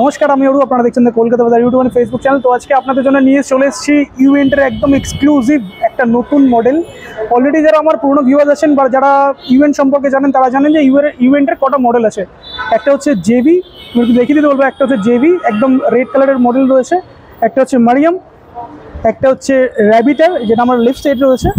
নমস্কার, আমি অরু। আপনারা দেখছেন কলকাতা বাজার ইউটিউব এবং ফেসবুক চ্যানেল। তো আজকে আপনাদের জন্য নিয়ে চলে এসেছি ইভেন্টের একদম এক্সক্লুসিভ একটা নতুন মডেল। অলরেডি যারা আমার পুরনো ভিউয়ার্স আছেন বা যারা ইভেন্ট সম্পর্কে জানেন তারা জানেন যে ইভেন্টের কটা মডেল আছে। একটা হচ্ছে জেবি, আমি একটু দেখিয়ে দিতে বলবো। একটা হচ্ছে জেবি একদম রেড কালারের মডেল রয়েছে। একটা হচ্ছে মারিয়াম, একটা হচ্ছে র্যাবিটার যেটা আমার লেফট সাইডে রয়েছে।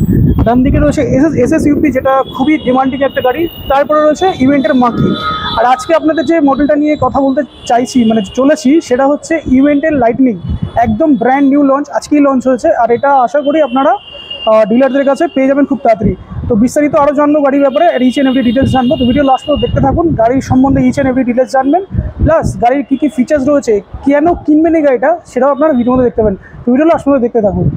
ডান দিকে রয়েছে এসএসইউপি যেটা খুবই ডিমান্ডিং একটা গাড়ি। তারপরে রয়েছে ইভেন্টের মাকি। আর আজকে আপনাদের যে মডেলটা নিয়ে কথা বলতে চাইছি চলেছি সেটা হচ্ছে ইভেন্টের লাইটনিং। একদম ব্র্যান্ড নিউ লঞ্চ, আজকেই লঞ্চ হয়েছে। আর এটা আশা করি আপনারা ডিলারদের কাছে পেয়ে যাবেন খুব তাড়াতাড়ি। তো বিস্তারিত আরও জানবো গাড়ির ব্যাপারে, ইচ অ্যান্ড এভরি ডিটেলস জানবো। তো ভিডিও লাস্ট পর্যন্ত দেখতে থাকুন, গাড়ির সম্বন্ধে ইচ অ্যান্ড এভরি ডিটেলস জানবেন। প্লাস গাড়ির কী কী ফিচার্স রয়েছে, কেন কিনবেন এই গাড়িটা, সেটাও আপনারা ভিডিওর মধ্যে দেখতে পাবেন। তো ভিডিও লাস্ট পর্যন্ত দেখতে থাকুন।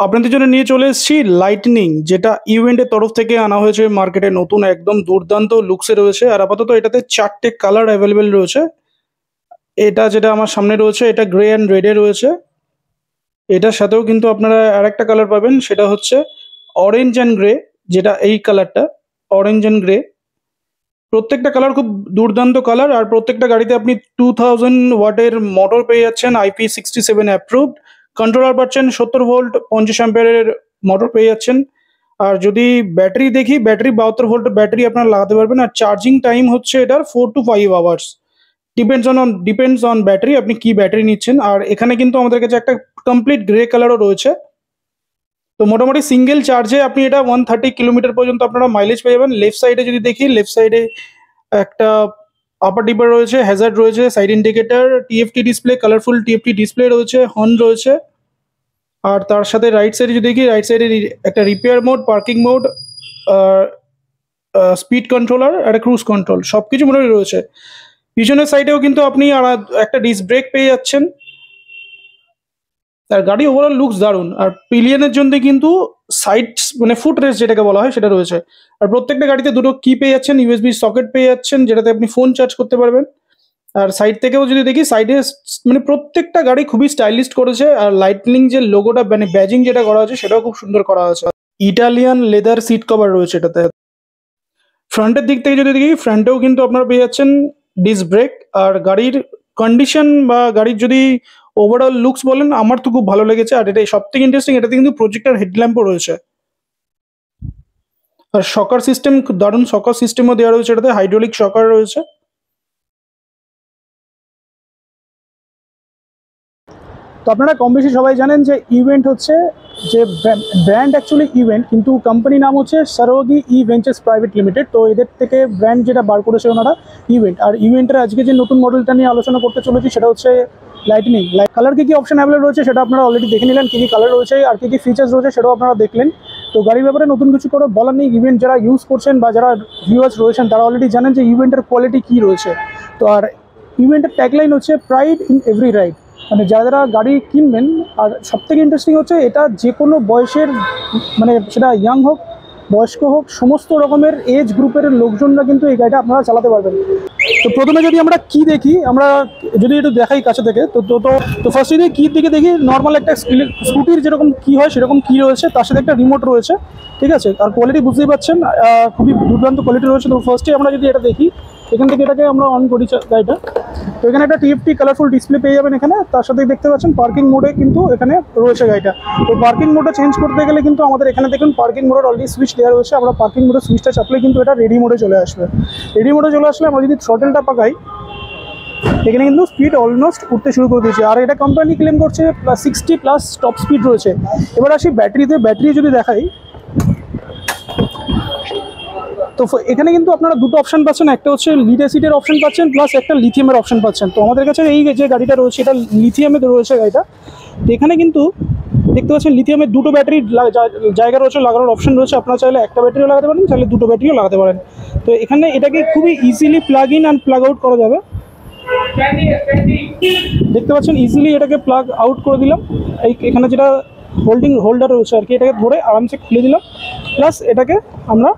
আপনাদের জন্য নিয়ে চলে এসেছি লাইটনিং, যেটা ইভেন্টের তরফ থেকে আনা হয়েছে মার্কেটে। নতুন একদম দুর্দান্ত লুকসে রয়েছে। আর আপাতত এটাতে 4টে কালার অ্যাভেলেবেল রয়েছে। এটা যেটা আমার সামনে রয়েছে এটা গ্রে অ্যান্ড রেডে রয়েছে। এটার সাথেও কিন্তু আপনারা আরেকটা কালার পাবেন, সেটা হচ্ছে অরেঞ্জ অ্যান্ড গ্রে, যেটা এই কালারটা অরেঞ্জ অ্যান্ড গ্রে। প্রত্যেকটা কালার খুব দুর্দান্ত কালার। আর প্রত্যেকটা গাড়িতে আপনি 2000 ওয়াটের মোটর পেয়ে যাচ্ছেন, IP67 অ্যাপ্রুভড। কন্ট্রোলার পাচ্ছেন 70 ভোল্ট 50 অ্যাম্পিয়ারের মোটর পেয়ে যাচ্ছেন। আর যদি ব্যাটারি দেখি, ব্যাটারি 72 ভোল্টের ব্যাটারি আপনারা লাগাতে পারবেন। আর চার্জিং টাইম হচ্ছে এটার 4 to 5 hours. Depends on battery, আপনি কি ব্যাটারি নিচ্ছেন। আর এখানে কিন্তু আমাদের কাছে একটা কমপ্লিট গ্রে কালারও রয়েছে। তো মোটামুটি সিঙ্গেল চার্জে আপনি এটা 130 কিলোমিটার পর্যন্ত আপনারা মাইলেজ পেয়ে যাবেন। লেফট সাইডে যদি দেখি, লেফট সাইডে একটা আপার ডিপার রয়েছে, হ্যাজার্ড রয়েছে, side indicator, TFT display, colourful TFT display রয়েছে, হর্ন রয়েছে। আর তার সাথে রাইট সাইডে যদি দেখি, রাইট সাইডে একটা repair mode, parking mode, speed controller, একটা ক্রুজ কন্ট্রোল, সব কিছু মোটামুটি রয়েছে। পিছনের সাইডেও কিন্তু আপনি একটা ডিস্ক ব্রেক পেয়ে যাচ্ছেন। আর গাড়ি ওভারঅল লুকস দারুণ। আর পিলিয়নের জন্য কিন্তু সাইড ফুট রেস্ট যেটাকে বলা হয় সেটা রয়েছে। আর প্রত্যেকটা গাড়িতে দুটো কি পেয়ে যাচ্ছেন, ইউএসবি সকেট পেয়ে যাচ্ছেন, যেটাতে আপনি ফোন চার্জ করতে পারবেন। আর সাইড থেকেও যদি দেখি, সাইডে প্রত্যেকটা গাড়ি খুবই স্টাইলিশ করেছে। আর লাইটনিং যে লোগোটা ব্যাজিং যেটা করা আছে সেটাও খুব সুন্দর করা আছে। ইটালিয়ান লেদার সিট কভার রয়েছে এটাতে। ফ্রন্টের দিক থেকে যদি দেখি, ফ্রন্টেও কিন্তু আপনারা পেয়ে যাচ্ছেন ডিস্ক ব্রেক। আর গাড়ির কন্ডিশন বা গাড়ির যদি ওভারঅল লুকস বলেন, আমার তো খুব ভালো লেগেছে। আর এটা সব থেকে ইন্টারেস্টিং, এটাতে কিন্তু প্রজেক্টর হেডল্যাম্পও রয়েছে। আর শকার সিস্টেম খুব দারুণ, শকার সিস্টেমও দেওয়া রয়েছে এটাতে, হাইড্রোলিক শকার রয়েছে। তো আপনারা কম বেশি সবাই জানেন যে ইভেন্ট হচ্ছে যে ব্র্যান্ড অ্যাকচুয়ালি ইভেন্ট, কিন্তু কোম্পানি নাম হচ্ছে সারোগি ই ভেঞ্চার্স প্রাইভেট লিমিটেড। তো এদের থেকে ব্র্যান্ড যেটা বার করেছে ওনারা ইভেন্ট। আর ইভেন্টের আজকে যে নতুন মডেলটা নিয়ে আলোচনা করতে চলেছি সেটা হচ্ছে লাইটনিং। কালার কী কী অপশন অ্যাভেলেবল রয়েছে সেটা আপনারা অলরেডি দেখে নিলেন, কী কী কালার রয়েছে আর কী কী ফিচার্স রয়েছে সেটাও আপনারা দেখলেন। তো গাড়ির ব্যাপারে নতুন কিছু করে বলার নেই। ইভেন্ট যারা ইউজ করছেন বা যারা ভিউয়ার্স রয়েছেন তারা অলরেডি জানেন যে ইভেন্টের কোয়ালিটি কী রয়েছে। তো আর ইভেন্টের ট্যাগলাইন হচ্ছে প্রাইড ইন এভরি রাইড। যারা গাড়ি কিনবেন, আর সবথেকে ইন্টারেস্টিং হচ্ছে এটা যে কোনো বয়সের, সেটা ইয়াং হোক বয়স্ক হোক, সমস্ত রকমের এজ গ্রুপের লোকজনরা কিন্তু এই গাড়িটা আপনারা চালাতে পারবেন। তো প্রথমে যদি আমরা কি দেখি, আমরা যদি একটু দেখাই কাছে থেকে, তো ফার্স্ট যদি কির দিকে দেখি, নর্মাল একটা স্কুটির যেরকম কি হয় সেরকম কি রয়েছে, তার সাথে একটা রিমোট রয়েছে, ঠিক আছে। আর কোয়ালিটি বুঝতেই পারছেন, খুবই দুর্দান্ত কোয়ালিটি রয়েছে। তো ফার্স্টে আমরা যদি এটা দেখি, এখান থেকে এটাকে আমরা অন করি গাড়িটা, তো এখানে একটা টিএফটি কালারফুল ডিসপ্লে পেয়ে যাবেন এখানে। তার সাথে দেখতে পাচ্ছেন পার্কিং মোডে কিন্তু এখানে রয়েছে গাড়িটা। তো পার্কিং মোডে চেঞ্জ করতে গেলে কিন্তু আমাদের এখানে দেখুন পার্কিং মোডের অলরেডি সুইচ দেওয়া রয়েছে। আমরা পার্কিং মোডের সুইচটা চাপলে কিন্তু এটা রেডি মোডে চলে আসবে। রেডি মোডে চলে আসলে আমরা যদি থ্রটেলটা পাকাই, এখানে কিন্তু স্পিড অলমোস্ট উঠতে শুরু করে দিয়েছে। আর এটা কোম্পানি ক্লেম করছে 60+ টপ স্পিড রয়েছে। এবার আসি ব্যাটারিতে। ব্যাটারি যদি দেখাই, তো এখানে কিন্তু আপনারা দুটো অপশন পাচ্ছেন, একটা হচ্ছে লিড অ্যাসিডের অপশন পাচ্ছেন, প্লাস একটা লিথিয়ামের অপশন পাচ্ছেন। তো আমাদের কাছে এই যে গাড়িটা রয়েছে এটা লিথিয়ামে রয়েছে গাড়িটা। তো এখানে কিন্তু দেখতে পাচ্ছেন লিথিয়ামের দুটো ব্যাটারি জায়গা রয়েছে, লাগানোর অপশন রয়েছে। আপনারা চাইলে একটা ব্যাটারিও লাগাতে পারেন, চাইলে দুটো ব্যাটারিও লাগাতে পারেন। তো এখানে এটাকে খুবই easily plug in and plug out করা যাবে। দেখতে পাচ্ছেন ইজিলি এটাকে প্লাগ আউট করে দিলাম। এখানে যেটা হোল্ডার রয়েছে আর কি, এটাকে ধরে আরামসে খুলে দিলাম। প্লাস এটাকে আমরা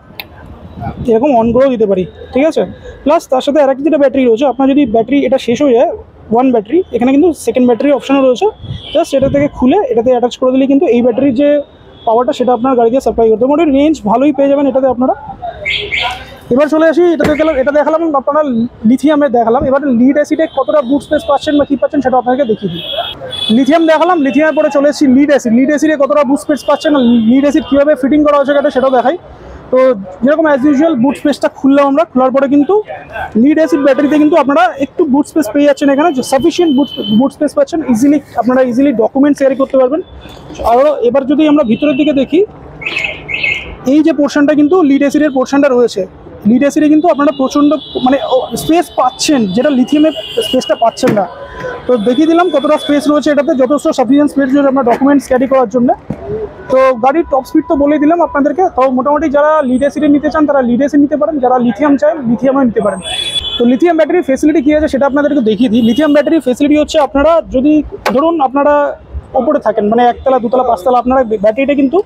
এরকম অন করেও দিতে পারি, ঠিক আছে। প্লাস তার সাথে আরেকটা যেটা ব্যাটারি রয়েছে, আপনার যদি ব্যাটারি এটা শেষ হয়ে যায়, ওয়ান ব্যাটারি, এখানে কিন্তু সেকেন্ড ব্যাটারি অপশানও রয়েছে। জাস্ট এটা থেকে খুলে এটাতে অ্যাটাচ করে দিলে কিন্তু এই ব্যাটারির যে পাওয়ারটা সেটা আপনার গাড়িতে সাপ্লাই করতে মোটামুটি রেঞ্জ ভালোই পেয়ে যাবেন এটাতে আপনারা। এবার চলে আসি, এটা দেখালাম আপনারা লিথিয়ামে দেখালাম। এবার লিড অ্যাসিডে কতটা বুট স্পেস পাচ্ছেন বা কী পাচ্ছেন সেটা আপনাকে দেখিয়ে দিই। লিথিয়াম দেখালাম, লিথিয়ামের পরে চলে এসেছি লিড অ্যাসিডে কতটা বুট স্পেস পাচ্ছেন, লিড অ্যাসিড কীভাবে ফিটিং করা হচ্ছে গাড়িতে সেটাও দেখাই। তো যেরকম অ্যাজ ইউজুয়াল বুট স্পেসটা খুললাম আমরা, খোলার পরে কিন্তু লিড অ্যাসিড ব্যাটারিতে কিন্তু আপনারা একটু বুট স্পেস পেয়ে যাচ্ছেন, এখানে সাফিসিয়েন্ট বুট স্পেস পাচ্ছেন, আপনারা ইজিলি ডকুমেন্টস ক্যারি করতে পারবেন। আর এবার যদি আমরা ভিতরের দিকে দেখি, এই যে পোর্শনটা কিন্তু লিড অ্যাসিডের পোর্শনটা রয়েছে, লিড অ্যাসিডে কিন্তু আপনারা প্রচণ্ড মানে স্পেস পাচ্ছেন, যেটা লিথিয়ামে স্পেসটা পাচ্ছেন না। তো দেখিয়ে দিলাম কতটা স্পেস রয়েছে এটাতে, যথেষ্ট সাফিসিয়েন্ট স্পেস রয়েছে আপনার ডকুমেন্টস ক্যারি করার জন্য। তো গাড়ির টপ স্পিড তো বলেই দিলাম আপনাদেরকে। তো মোটামুটি যারা লিড অ্যাসিডে নিতে চান তারা লিড অ্যাসিড নিতে পারেন, যারা লিথিয়াম চান লিথিয়ামও নিতে পারেন। তো লিথিয়াম ব্যাটারির ফেসিলিটি কী আছে সেটা আপনাদেরকে দেখিয়ে দিই। লিথিয়াম ব্যাটারির ফেসিলিটি হচ্ছে, আপনারা যদি ধরুন আপনারা ওপরে থাকেন, মানে একতলা দুতলা পাঁচতলা, আপনারা ব্যাটারিটা কিন্তু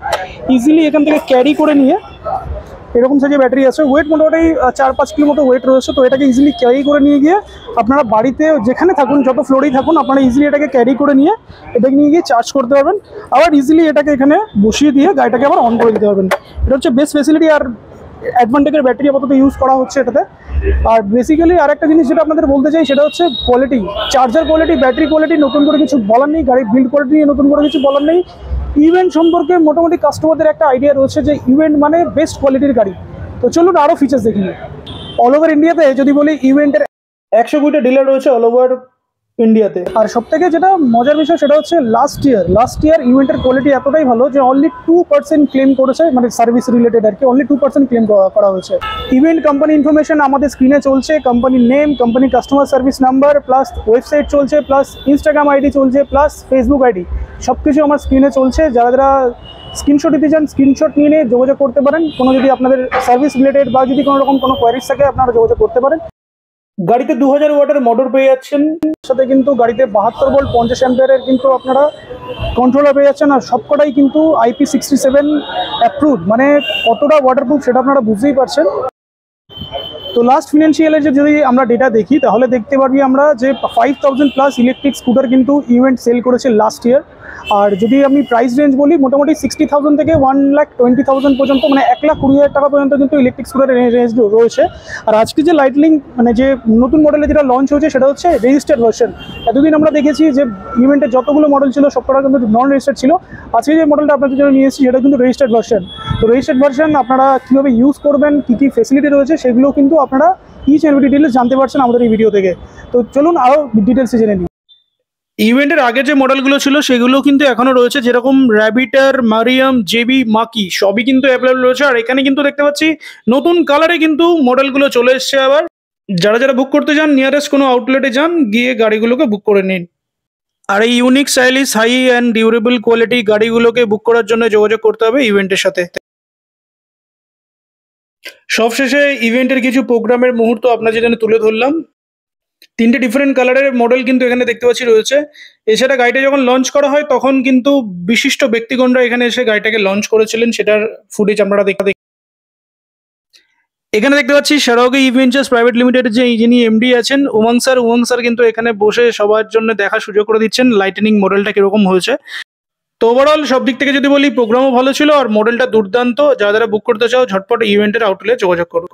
ইজিলি এখান থেকে ক্যারি করে নিয়ে, এরকম সাইজের ব্যাটারি আছে, ওয়েট মোটামুটি 4-5 কিলো মতো ওয়েট রয়েছে। তো এটাকে ইজিলি ক্যারি করে নিয়ে গিয়ে আপনারা বাড়িতে যেখানে থাকুন, যত ফ্লোরেই থাকুন, আপনারা ইজিলি এটাকে ক্যারি করে নিয়ে এটাকে নিয়ে গিয়ে চার্জ করতে পারবেন। আবার ইজিলি এটাকে এখানে বসিয়ে দিয়ে গাড়িটাকে আবার অন করে দিতে পারবেন। এটা হচ্ছে বেস্ট ফেসিলিটি। আর অ্যাডভান্টেজের ব্যাটারি আপাতত ইউজ করা হচ্ছে এটাতে। আর বেসিক্যালি আরেকটা জিনিস যেটা আপনাদের বলতে চাই সেটা হচ্ছে quality, charger quality, battery quality নতুন করে কিছু বলার নেই, গাড়ির বিল্ড কোয়ালিটি নিয়ে নতুন করে কিছু বলার নেই। ইভেন্ট সম্পর্কে মোটামুটি কাস্টমারদের একটা আইডিয়া রয়েছে যে ইভেন্ট মানে বেস্ট কোয়ালিটির গাড়ি। তো চলুন আরও ফিচার্স দেখি। অল ওভার ইন্ডিয়াতে যদি বলি, ইভেন্টের 120টা ডিলার রয়েছে অল ওভার ইন্ডিয়াতে। আর সব থেকে যেটা মজার বিষয় সেটা হচ্ছে লাস্ট ইয়ার ইভেন্টের কোয়ালিটি এতটাই ভালো যে অনলি 2% ক্লেম করেছে, মানে সার্ভিস রিলেটেড আর কি, অনলি 2% ক্লেম করা হয়েছে। ইভেন্ট কোম্পানি ইনফরমেশন আমাদের স্ক্রিনে চলছে, কোম্পানির নেম, কোম্পানির customer service number, plus website চলছে, প্লাস ইনস্টাগ্রাম আইডি চলছে, প্লাস ফেসবুক আইডি, সব কিছু আমার স্ক্রিনে চলছে। যারা স্ক্রিনশট দিতে চান স্ক্রিনশট নিয়ে যোগাযোগ করতে পারেন। কোনো যদি আপনাদের সার্ভিস রিলেটেড বা যদি কোনো রকম কোনো কোয়ারিজ থাকে আপনারা যোগাযোগ করতে পারেন। গাড়িতে 2000 ওয়াটের মোটর পেয়ে যাচ্ছেন, সাথে কিন্তু গাড়িতে 72 ভোল্ট 50 অ্যাম্পিয়ারের কিন্তু আপনারা কন্ট্রোলার পেয়ে যাচ্ছেন। আর সবকটাই কিন্তু IP67 অ্যাপ্রুভড, মানে কতটা ওয়াটারপ্রুফ সেটা আপনারা বুঝতেই পারছেন। তো লাস্ট ফিনান্সিয়ালের যদি আমরা ডেটা দেখি তাহলে দেখতে পারবি আমরা যে 5000+ ইলেকট্রিক স্কুটার কিন্তু ইভেন্ট সেল করেছে লাস্ট ইয়ার। আর যদি আমি প্রাইস রেঞ্জ বলি, মোটামুটি 60,000 থেকে 1,20,000 পর্যন্ত, মানে 1,20,000 টাকা পর্যন্ত কিন্তু ইলেকট্রিক স্কুটারের রেঞ্জ রয়েছে। আর আজকে যে লাইটনিং মানে যে নতুন মডেলে যেটা লঞ্চ হয়েছে সেটা হচ্ছে রেজিস্টার্ড ভার্সন। এতদিন আমরা দেখেছি যে ইভেন্টের যতগুলো মডেল ছিল সবকটা কিন্তু নন রেজিস্টার্ড ছিল। আজকে যে মডেলটা আপনাদের জন্য নিয়ে এসেছি সেটা কিন্তু রেজিস্টার্ড ভার্সন। তো রেজিস্টার্ড ভার্সন আপনারা কীভাবে ইউজ করবেন, কী কী ফেসিলিটি রয়েছে সেগুলো কিন্তু আপনারা ইচ অ্যান্ড এভরি ডিটেলস জানতে পারছেন আমাদের এই ভিডিও থেকে। তো চলুন আরও ডিটেলসে জেনে নিই। ইভেন্টের আগে যে মডেলগুলো ছিল সেগুলো কিন্তু এখনও রয়েছে, যেরকম র্যাবিটার, মারিয়াম, জেবি, মাকি সবই কিন্তু অ্যাভেলেবল রয়েছে। আর এখানে কিন্তু দেখতে পাচ্ছি নতুন কালারে কিন্তু মডেলগুলো চলে এসছে। আবার যারা বুক করতে চান নিয়ারেস্ট কোনো আউটলেটে যান, গিয়ে গাড়িগুলোকে বুক করে নিন। আর এই unique stylish high and durable quality গাড়িগুলোকে বুক করার জন্য যোগাযোগ করতে হবে ইভেন্টের সাথে। সবশেষে ইভেন্টের কিছু প্রোগ্রামের মুহূর্ত আপনাদের জন্য তুলে ধরলাম। 3টে ডিফারেন্ট কালারের মডেল কিন্তু এখানে দেখতে পাচ্ছি রয়েছে। এছাড়া গাড়িটা যখন লঞ্চ করা হয় তখন কিন্তু বিশিষ্ট ব্যক্তিগণরা এখানে এসে গাড়িটাকে লঞ্চ করেছিলেন, সেটার ফুটেজ আপনারা দেখতে। এখানে দেখতে পাচ্ছি সারাওগি ইভেঞ্চার্স প্রাইভেট লিমিটেডের যিনি এমডি আছেন উমং স্যার কিন্তু এখানে বসে সবার জন্য দেখার সুযোগ করে দিচ্ছেন লাইটনিং মডেলটা কিরকম হয়েছে। তো ওভারঅল সব দিক থেকে যদি বলি, প্রোগ্রামও ভালো ছিল আর মডেলটা দুর্দান্ত। যারা বুক করতে চাও ঝটপট ইভেন্টের আউটলেটে যোগাযোগ করো।